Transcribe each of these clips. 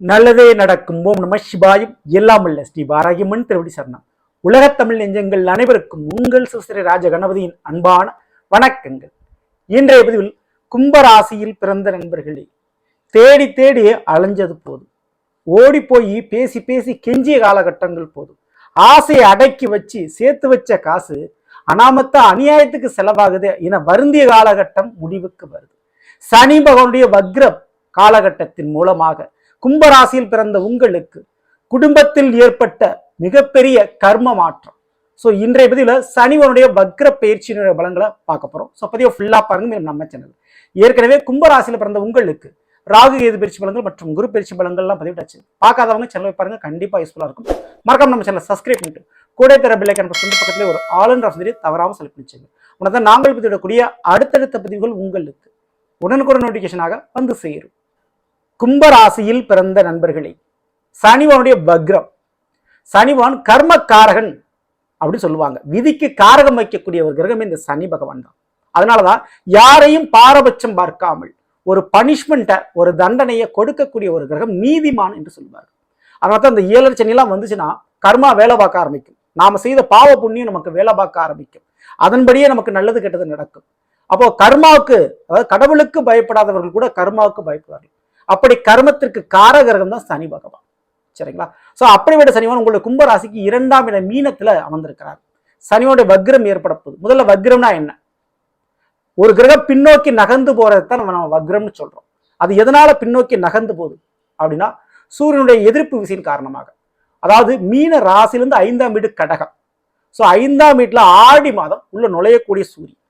நல்லதே நடக்கும். ஓம் நம சிவாயும். எல்லாம் அல்ல ஸ்ரீ பாராகியம்மன் திருவடி சரணம். உலகத்தமிழ் நெஞ்சங்கள் அனைவருக்கும் உங்கள் சிவஸ்ரீ ராஜ கணபதியின் அன்பான வணக்கங்கள். இன்றைய பதிவில் கும்பராசியில் பிறந்த நண்பர்களே, தேடி தேடி அலைஞ்சது போதும், ஓடி போய் பேசி பேசி கெஞ்சிய காலகட்டங்கள் போதும், ஆசையை அடக்கி வச்சு சேர்த்து வச்ச காசு அனாமத்தா அநியாயத்துக்கு செலவாகுது என வருந்திய காலகட்டம் முடிவுக்கு வருது. சனி பகவானுடைய வக்ர காலகட்டத்தின் மூலமாக கும்பராசியில் பிறந்த உங்களுக்கு குடும்பத்தில் ஏற்பட்ட மிகப்பெரிய கர்ம மாற்றம். ஸோ இன்றைய பதிவுல சனிவனுடைய வக்ர பயிற்சியினுடைய பலன்களை பார்க்க போறோம். ஸோ பதிவை ஃபுல்லா பாருங்க நம்ம சேனல். ஏற்கனவே கும்பராசியில் பிறந்த உங்களுக்கு ராகு கேது பயிற்சி பலன்கள் மற்றும் குரு பயிற்சி பலன்கள்லாம் பதிவிட்டாச்சு. பார்க்காதவங்க சேனலை பாருங்க, கண்டிப்பா யூஸ்ஃபுல்லா இருக்கும். மறக்காம நம்ம சேனலை சப்ஸ்கிரைப் பண்ணிட்டு கூட தர பெல் ஐகான் பிரஸ் பக்கத்துல ஒரு ஆல் அண்ட் ஆஃப் தவறாம செலக்ட் பண்ணிச்சுங்க. உனதான் நாங்கள் பதிவிடக்கூடிய அடுத்தடுத்த பதிவுகள் உங்களுக்கு உடனுக்குடன் நோட்டிபிகேஷனாக வந்து சேரும். கும்பராசியில் பிறந்த நண்பர்களே, சனிவானுடைய வக்ரம். சனிவான் கர்மக்காரகன் அப்படின்னு சொல்லுவாங்க. விதிக்கு காரகம் வைக்கக்கூடிய ஒரு கிரகம் இந்த சனி பகவான் தான். அதனாலதான் யாரையும் பாரபட்சம் பார்க்காமல் ஒரு பனிஷ்மெண்ட்டை, ஒரு தண்டனையை கொடுக்கக்கூடிய ஒரு கிரகம் நீதிமான் என்று சொல்லுவாங்க. அதனால அந்த 7 சனிலாம் வந்துச்சுன்னா கர்மா வேலை பார்க்க ஆரம்பிக்கும். நாம செய்த பாவ புண்ணியம் நமக்கு வேலை பார்க்க ஆரம்பிக்கும். அதன்படியே நமக்கு நல்லது கெட்டது நடக்கும். அப்போ கர்மாவுக்கு, அதாவது கடவுளுக்கு பயப்படாதவர்கள் கூட கர்மாவுக்கு பயப்படுவார்கள். அப்படி கர்மத்திற்கு காரகிரகம் தான் சனி பகவான். சரிங்களா? சோ அப்படிப்பட்ட சனிவான் உங்களுடைய கும்பராசிக்கு 2ஆம் இட மீனத்துல அமர்ந்திருக்கிறார். சனியோட வக்ரம் ஏற்பட போகுது. முதல்ல வக்ரம்னா என்ன? ஒரு கிரகம் பின்னோக்கி நகர்ந்து போறதுதான் நம்ம வக்ரம்னு சொல்றோம். அது எதனால பின்னோக்கி நகர்ந்து போகுது அப்படின்னா சூரியனுடைய எதிர்ப்பு விசையின் காரணமாக. அதாவது மீன ராசியிலிருந்து 5ஆம் வீடு கடகம். ஸோ 5ஆம் வீட்டுல ஆடி மாதம் உள்ள நுழையக்கூடிய சூரியன்.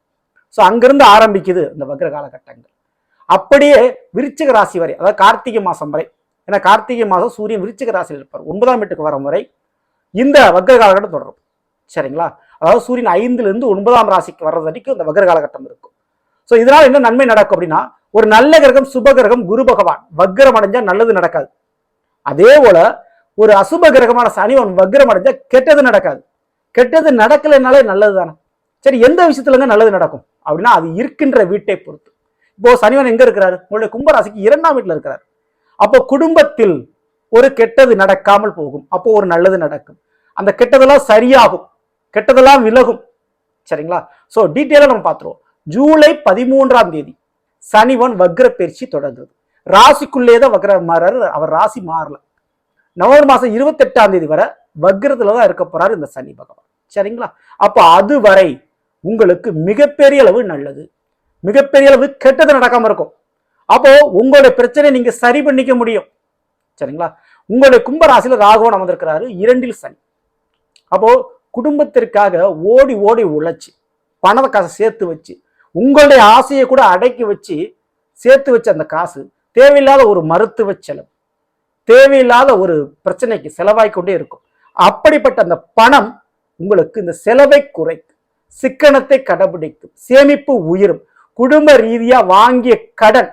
ஸோ அங்கிருந்து ஆரம்பிக்குது இந்த வக்ர காலகட்டங்கள். அப்படியே விருச்சிக ராசி வரை, அதாவது கார்த்திகை மாசம் வரை, ஏன்னா கார்த்திகை மாதம் சூரியன் விருச்சிக ராசியில் இருப்பார். 9ஆம் வீட்டுக்கு வரும் வரை இந்த வக்ர காலகட்டம் தொடரும். சரிங்களா? அதாவது சூரியன் 5லிருந்து 9ஆம் ராசிக்கு வர்றது வரைக்கும் இந்த வக்ர காலகட்டம் இருக்கும். ஸோ இதனால என்ன நன்மை நடக்கும் அப்படின்னா, ஒரு நல்ல கிரகம் சுப கிரகம் குரு பகவான் வக்ரம் அடைஞ்சா நல்லது நடக்காது. அதே போல ஒரு அசுப கிரகமான சனிவன் வக்ரம் அடைஞ்சா கெட்டது நடக்காது. கெட்டது நடக்கலைனாலே நல்லது தானே. சரி, எந்த விஷயத்துலங்க நல்லது நடக்கும் அப்படின்னா அது இருக்கின்ற வீட்டை பொறுத்து. இப்போ சனிவன் எங்க இருக்கிறாரு? உங்களுடைய கும்பராசிக்கு 2ஆம் வீட்டுல இருக்கிறார். அப்போ குடும்பத்தில் ஒரு கெட்டது நடக்காமல் போகும். அப்போ ஒரு நல்லது நடக்கும். அந்த கெட்டதெல்லாம் சரியாகும், கெட்டதெல்லாம் விலகும். சரிங்களா? சோ டீட்டெயிலா நம்ம பார்த்துருவோம். ஜூலை 13ஆம் தேதி சனிவன் வக்ர பயிற்சி தொடங்குது. ராசிக்குள்ளேதான் வக்ர மாறாரு. அவர் ராசி மாறல. நவம்பர் மாசம் 28ஆம் தேதி வரை வக்ரத்துலதான் இருக்க போறாரு இந்த சனி பகவான். சரிங்களா? அப்போ அதுவரை உங்களுக்கு மிகப்பெரிய அளவு நல்லது, மிகப்பெரிய அளவு கெட்டது நடக்காம இருக்கும். அப்போ உங்களுடைய பிரச்சனை நீங்க சரி பண்ணிக்க முடியும். சரிங்களா? உங்களுடைய கும்பராசியில ராகுவன் அமர்ந்திருக்கிறாரு, 2இல் சனி. அப்போ குடும்பத்திற்காக ஓடி ஓடி உழைச்சு பணத்தை காசை சேர்த்து வச்சு உங்களுடைய ஆசையை கூட அடக்கி வச்சு சேர்த்து வச்ச அந்த காசு தேவையில்லாத ஒரு மருத்துவ செலவு, தேவையில்லாத ஒரு பிரச்சனைக்கு செலவாய்க்கொண்டே இருக்கும். அப்படிப்பட்ட அந்த பணம் உங்களுக்கு இந்த செலவை குறைக்கும், சிக்கனத்தை கடைபிடிக்கும், சேமிப்பு உயரும். குடும்ப ரீதியா வாங்கிய கடன்,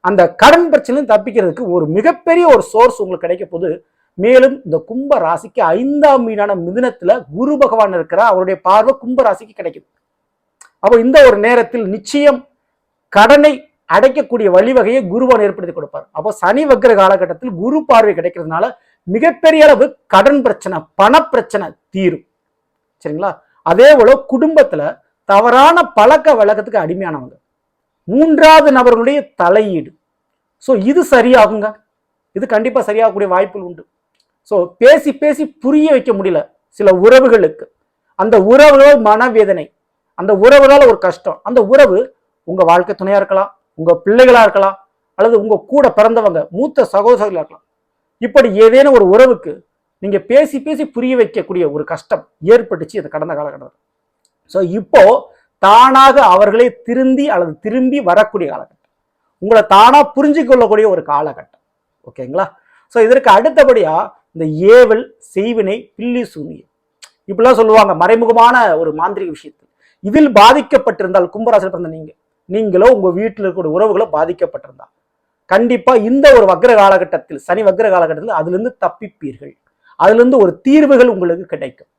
அந்த கடன் பிரச்சனை தப்பிக்கிறதுக்கு ஒரு மிகப்பெரிய ஒரு சோர்ஸ் உங்களுக்கு கிடைக்க போது. மேலும் இந்த கும்ப ராசிக்கு 5ஆம் வீடான மிதுனத்துல குரு பகவான் இருக்கிறார். அவருடைய பார்வை கும்ப ராசிக்கு கிடைக்குது. அப்போ இந்த ஒரு நேரத்தில் நிச்சயம் கடனை அடைக்கக்கூடிய வழிவகையை குருவான் ஏற்படுத்தி கொடுப்பார். அப்போ சனி வக்ர காலகட்டத்தில் குரு பார்வை கிடைக்கிறதுனால மிகப்பெரிய அளவு கடன் பிரச்சனை, பண பிரச்சனை தீரும். சரிங்களா? அதே போல குடும்பத்துல தவறான பழக்க வழக்கத்துக்கு அடிமையானவங்க, 3வது நபர்களுடைய தலையீடு, ஸோ இது சரியாகுங்க. இது கண்டிப்பா சரியாகக்கூடிய வாய்ப்புகள் உண்டு. ஸோ பேசி பேசி புரிய வைக்க முடியல சில உறவுகளுக்கு, அந்த உறவுகள் மனவேதனை, அந்த உறவுனால ஒரு கஷ்டம். அந்த உறவு உங்க வாழ்க்கை துணையா இருக்கலாம், உங்க பிள்ளைகளா இருக்கலாம், அல்லது உங்க கூட பிறந்தவங்க மூத்த சகோதரர்களா இருக்கலாம். இப்படி ஏதேனும் ஒரு உறவுக்கு நீங்க பேசி பேசி புரிய வைக்கக்கூடிய ஒரு கஷ்டம் ஏற்பட்டுச்சு இந்த கடந்த காலகட்டத்தில். ஸோ இப்போ தானாக அவர்களே திருந்தி அல்லது திரும்பி வரக்கூடிய காலகட்டம், உங்களை தானா புரிஞ்சு கொள்ளக்கூடிய ஒரு காலகட்டம். ஓகேங்களா? ஸோ இதற்கு அடுத்தபடியா இந்த ஏவல், செய்வினை, பில்லி சூனியம் இப்படிலாம் சொல்லுவாங்க மறைமுகமான ஒரு மாந்திரிக விஷயத்தில். இதில் பாதிக்கப்பட்டிருந்தால் கும்பராசியில் பிறந்த நீங்களோ உங்க வீட்டில் இருக்கக்கூடிய உறவுகளோ பாதிக்கப்பட்டிருந்தா கண்டிப்பா இந்த ஒரு வக்ர காலகட்டத்தில், சனி வக்ர காலகட்டத்தில் அதுல இருந்து தப்பிப்பீர்கள். அதுல இருந்து ஒரு தீர்வுகள் உங்களுக்கு கிடைக்கும்.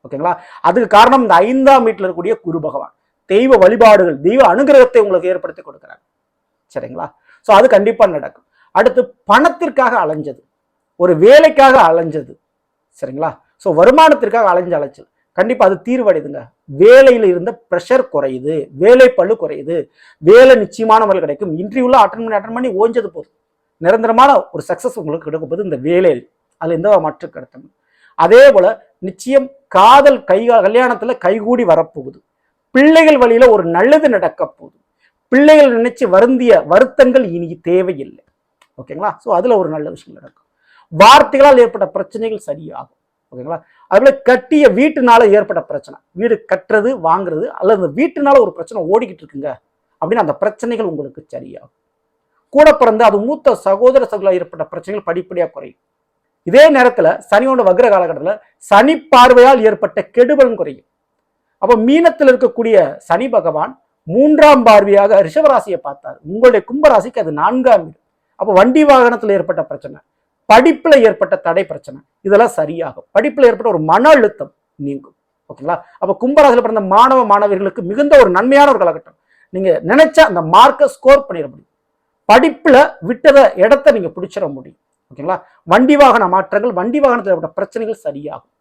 ஓகேங்களா? அதுக்கு காரணம் இந்த 5ஆம் வீட்டில் இருக்கக்கூடிய குரு பகவான் தெய்வ வழிபாடுகள், தெய்வ அனுகிரகத்தை உங்களுக்கு ஏற்படுத்தி கொடுக்கிறாங்க. சரிங்களா? ஸோ அது கண்டிப்பா நடக்கும். அடுத்து பணத்திற்காக அலைஞ்சது, ஒரு வேலைக்காக அலைஞ்சது, சரிங்களா? ஸோ வருமானத்திற்காக அலைஞ்சல் கண்டிப்பா அது தீர்வடைதுங்க. வேலையில் இருந்த ப்ரெஷர் குறையுது, வேலை பளு குறையுது, வேலை நிச்சயமான முறையில் கிடைக்கும். இன்டர்வியூல அட்டன் பண்ணி ஓஞ்சது போதும். நிரந்தரமான ஒரு சக்சஸ் உங்களுக்கு கிடைக்கும் போது இந்த வேலையில் அதுல எந்த மாற்று கருத்தும். அதே போல நிச்சயம் காதல் கல்யாணத்துல கைகூடி வரப்போகுது. பிள்ளைகள் வழியில ஒரு நல்லது நடக்க போகுது. பிள்ளைகள் நினைச்சு வருந்திய வருத்தங்கள் இனி தேவையில்லை. ஓகேங்களா? ஸோ அதுல ஒரு நல்ல விஷயம் நடக்கும். வார்த்தைகளால் ஏற்பட்ட பிரச்சனைகள் சரியாகும். ஓகேங்களா? அதுல கட்டிய வீட்டுனால ஏற்பட்ட பிரச்சனை, வீடு கட்டுறது வாங்குறது அல்லது வீட்டுனால ஒரு பிரச்சனை ஓடிக்கிட்டு இருக்குங்க அப்படின்னு அந்த பிரச்சனைகள் உங்களுக்கு சரியாகும். கூட பிறந்த அது மூத்த சகோதர சகோதர ஏற்பட்ட பிரச்சனைகள் படிப்படியா குறையும். இதே நேரத்துல சனியோட வக்ர காலகட்டத்தில் சனி பார்வையால் ஏற்பட்ட கெடுபலன் குறையும். அப்ப மீனத்தில் இருக்கக்கூடிய சனி பகவான் 3ஆம் பார்வையாக ரிஷபராசியை பார்த்தார். உங்களுடைய கும்பராசிக்கு அது 4ஆம் வீடு. அப்ப வண்டி வாகனத்தில் ஏற்பட்ட பிரச்சனை, படிப்புல ஏற்பட்ட தடை பிரச்சனை இதெல்லாம் சரியாகும். படிப்புல ஏற்பட்ட ஒரு மன அழுத்தம் நீங்கும். ஓகேங்களா? அப்ப கும்பராசியில் பிறந்த மாணவ மாணவர்களுக்கு மிகுந்த ஒரு நன்மையான ஒரு காலகட்டம். நீங்க நினைச்ச அந்த மார்க்கை ஸ்கோர் பண்ணிட முடியும். படிப்புல விட்டத இடத்தை நீங்க பிடிச்சிட முடியும். ஓகேங்களா? வண்டி வாகன மாற்றங்கள், வண்டி வாகனத்தில் ஏற்பட்ட பிரச்சனைகள் சரியாகும்.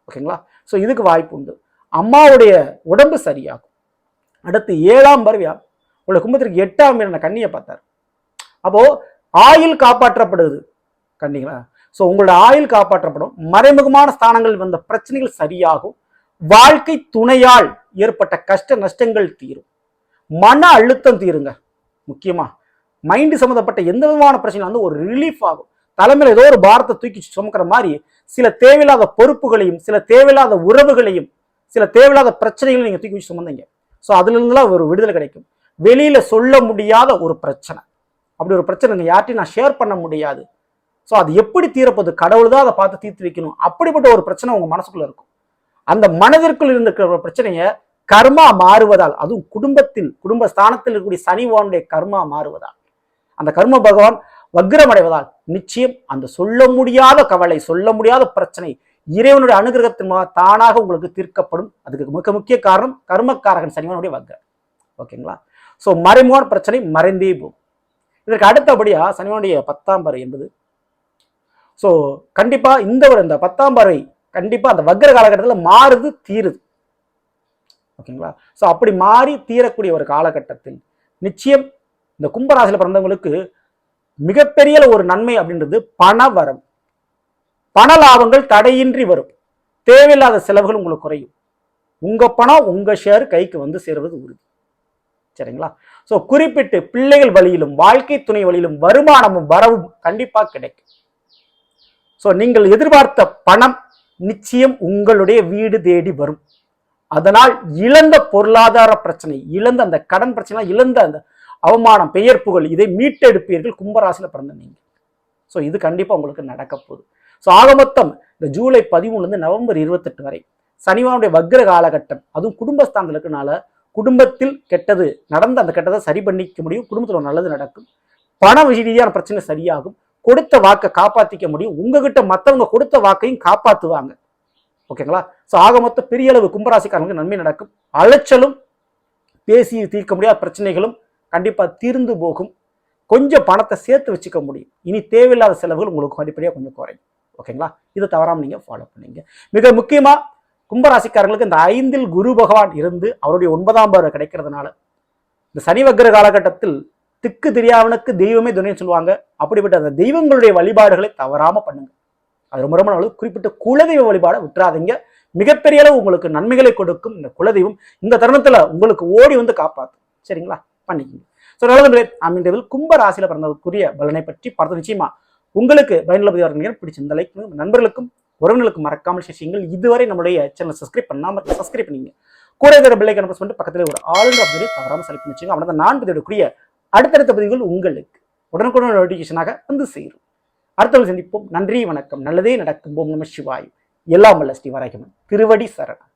ஓகேங்களா? ஸோ இதுக்கு வாய்ப்பு உண்டு. அம்மாவுடைய உடம்பு சரியாகும். அடுத்து 7ஆம் பார்வையா உள்ள கும்பத்திற்கு 8ஆம் வீடான கன்னியை பார்த்தார். அப்போ ஆயுள் காப்பாற்றப்படுது. கண்டிங்களா? ஸோ உங்களோட ஆயுள் காப்பாற்றப்படும். மறைமுகமான ஸ்தானங்கள் வந்த பிரச்சனைகள் சரியாகும். வாழ்க்கை துணையால் ஏற்பட்ட கஷ்ட நஷ்டங்கள் தீரும். மன அழுத்தம் தீருங்க. முக்கியமா மைண்டு சம்மந்தப்பட்ட எந்த விதமான பிரச்சனை வந்து ஒரு ரிலீஃப் ஆகும். தலைமையில் ஏதோ ஒரு பாரத்தை தூக்கி சுமக்கிற மாதிரி சில தேவையில்லாத பொறுப்புகளையும், சில தேவையில்லாத உறவுகளையும், சில தேவையில்லாத பிரச்சனைகளையும் நீங்க தூக்கி வச்சு சுமந்தீங்க. ஸோ அதுல இருந்துலாம் ஒரு விடுதலை கிடைக்கும். வெளியில சொல்ல முடியாத ஒரு பிரச்சனை, அப்படி ஒரு பிரச்சனை யார்ட்டையும் நான் ஷேர் பண்ண முடியாது. ஸோ அது எப்படி தீரப்போகுது? கடவுள் தான் அதை பார்த்து தீர்த்து வைக்கணும். அப்படிப்பட்ட ஒரு பிரச்சனை உங்க மனசுக்குள்ள இருக்கும். அந்த மனதிற்குள் இருந்த பிரச்சனையை கர்மா மாறுவதால், அதுவும் குடும்ப ஸ்தானத்தில் இருக்கக்கூடிய சனிவானுடைய கர்மா மாறுவதால், அந்த கர்ம பகவான் வக்ரம் அடைவதால் நிச்சயம் அந்த சொல்ல முடியாத கவலை, சொல்ல முடியாத பிரச்சனை இறைவனுடைய அனுகிரகத்தின் தானாக உங்களுக்கு தீர்க்கப்படும். அதுக்கு மிக முக்கிய காரணம் கர்மக்காரகன் சனிவானுடைய வக்ரம். ஓகேங்களா? ஸோ மறைமுக பிரச்சனை மறைந்தே போகும். இதற்கு அடுத்தபடியா சனிவானுடைய 10ஆம் பார்வை என்பது, ஸோ கண்டிப்பா இந்த 10ஆம் பார்வை கண்டிப்பா அந்த வக்ர காலகட்டத்தில் மாறுது, தீருது. ஓகேங்களா? ஸோ அப்படி மாறி தீரக்கூடிய ஒரு காலகட்டத்தில் நிச்சயம் இந்த கும்பராசியில் பிறந்தவங்களுக்கு மிகப்பெரிய ஒரு நன்மை அப்படின்றது பண வரம். பண லாபங்கள் தடையின்றி வரும். தேவையில்லாத செலவுகள் உங்களுக்கு குறையும். உங்க பணம் உங்க ஷேர் கைக்கு வந்து சேருவது உறுதி. சரிங்களா? ஸோ குறிப்பிட்டு பிள்ளைகள் வழியிலும் வாழ்க்கை துணை வழியிலும் வருமானமும் வரவும் கண்டிப்பா கிடைக்கும். ஸோ நீங்கள் எதிர்பார்த்த பணம் நிச்சயம் உங்களுடைய வீடு தேடி வரும். அதனால் இழந்த பொருளாதார பிரச்சனை, இழந்த அந்த கடன் பிரச்சனை, இழந்த அந்த அவமானம், பெயர் புகழ், இதை மீட்டெடுப்பீர்கள் கும்பராசியில் பிறந்த நீங்க. ஸோ இது கண்டிப்பா உங்களுக்கு நடக்க போகுது. ஸோ ஆக மொத்தம் இந்த ஜூலை 13 நவம்பர் 28 வரை சனிவானுடைய வக்ர காலகட்டம், அதுவும் குடும்பஸ்தானத்தில் இருக்கனால குடும்பத்தில் கெட்டது நடந்த அந்த கெட்டதை சரி பண்ணிக்க முடியும். குடும்பத்தில் ஒரு நல்லது நடக்கும். பண ரீதியான பிரச்சனை சரியாகும். கொடுத்த வாக்கை காப்பாற்றிக்க முடியும். உங்ககிட்ட மற்றவங்க கொடுத்த வாக்கையும் காப்பாற்றுவாங்க. ஓகேங்களா? ஸோ ஆக மொத்தம் பெரிய அளவு கும்பராசிக்காரங்களுக்கு நன்மை நடக்கும். அலைச்சலும் பேசி தீர்க்க முடியாத பிரச்சனைகளும் கண்டிப்பா தீர்ந்து போகும். கொஞ்சம் பணத்தை சேர்த்து வச்சுக்க முடியும். இனி தேவையில்லாத செலவுகள் உங்களுக்கு அடிப்படையாக கொஞ்சம் குறையும். ஓகேங்களா? இதை தவறாம நீங்க ஃபாலோ பண்ணீங்க. மிக முக்கியமா கும்பராசிக்காரர்களுக்கு இந்த 5ல் குரு பகவான் இருந்து அவருடைய 9ஆம் பார்வை கிடைக்கிறதுனால இந்த சனி வக்ர காலகட்டத்தில் திக்கு தெரியாதவனுக்கு தெய்வமே துணைன்னு சொல்லுவாங்க. அப்படிப்பட்ட அந்த தெய்வங்களுடைய வழிபாடுகளை தவறாம பண்ணுங்க. அது ரொம்ப ரொம்ப நல்லது. குறிப்பிட்ட குலதெய்வ வழிபாடை விட்டுறாதீங்க. மிகப்பெரிய அளவு உங்களுக்கு நன்மைகளை கொடுக்கும் இந்த குலதெய்வம். இந்த தருணத்துல உங்களுக்கு ஓடி வந்து காப்பாற்றும். சரிங்களா? பண்ணிக்கங்க. ஸோ நல்லது. அமைந்ததில் கும்ப ராசியில பிறந்தவருக்குரிய பலனை பற்றி பார்த்து நிச்சயமா உங்களுக்கு பயனுள்ள பதிவாக பிடிச்சிருந்த லைக் நண்பர்களுக்கும் உறவினர்களுக்கும் மறக்காமல் செய்யுங்கள். இதுவரை நம்மளுடைய சேனல் சப்ஸ்கிரைப் பண்ணாம சப்ஸ்கிரைப் பண்ணிங்க. கூட இருக்கிற பெல் ஐகானை பிரஸ் பண்ணிட்டு பக்கத்துல ஒரு ஆளுநர் பதிவை தவறாம செலக்ட் பண்ணி வச்சுங்க. அவனை நான் பதிவிடக்கூடிய அடுத்தடுத்த பதிவுகள் உங்களுக்கு உடனுக்குடன் நோட்டிபிகேஷனாக வந்து சேரும். அடுத்தவர்கள் சந்திப்போம். நன்றி, வணக்கம். நல்லதே நடக்கும். ஓம் நம சிவாய். எல்லாம் வல்ல ஸ்ரீ வராகியம்மன் திருவடி சரணம்.